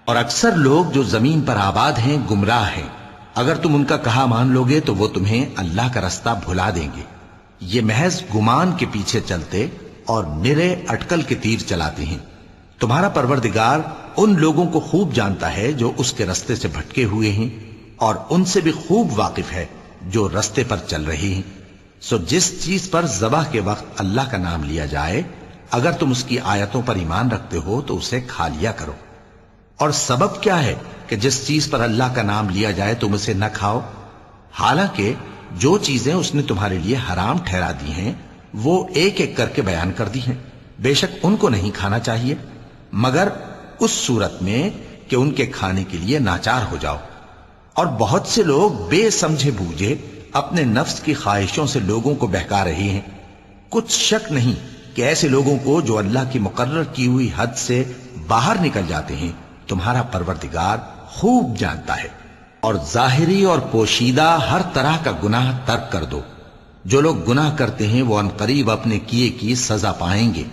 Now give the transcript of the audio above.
اور اکثر لوگ جو زمین پر آباد ہیں گمراہ ہیں، اگر تم ان کا کہا مان لوگے تو وہ تمہیں اللہ کا رستہ بھلا دیں گے۔ یہ محض گمان کے پیچھے چلتے اور نرے اٹکل کے تیر چلاتے ہیں۔ تمہارا پروردگار ان لوگوں کو خوب جانتا ہے جو اس کے رستے سے بھٹکے ہوئے ہیں، اور ان سے بھی خوب واقف ہے جو رستے پر چل رہے ہیں۔ سو جس چیز پر ذبح کے وقت اللہ کا نام لیا جائے، اگر تم اس کی آیتوں پر ایمان رکھتے ہو تو اسے کھا لیا کرو۔ اور سبب کیا ہے کہ جس چیز پر اللہ کا نام لیا جائے تم اسے نہ کھاؤ؟ حالانکہ جو چیزیں اس نے تمہارے لیے حرام ٹھہرا دی ہیں وہ ایک ایک کر کے بیان کر دی ہیں، بے شک ان کو نہیں کھانا چاہیے مگر اس صورت میں کہ ان کے کھانے کے لیے ناچار ہو جاؤ۔ اور بہت سے لوگ بے سمجھے بوجھے اپنے نفس کی خواہشوں سے لوگوں کو بہکا رہے ہیں۔ کچھ شک نہیں کہ ایسے لوگوں کو جو اللہ کی مقرر کی ہوئی حد سے باہر نکل جاتے ہیں تمہارا پروردگار خوب جانتا ہے۔ اور ظاہری اور پوشیدہ ہر طرح کا گناہ ترک کر دو۔ جو لوگ گناہ کرتے ہیں وہ عنقریب اپنے کیے کی سزا پائیں گے۔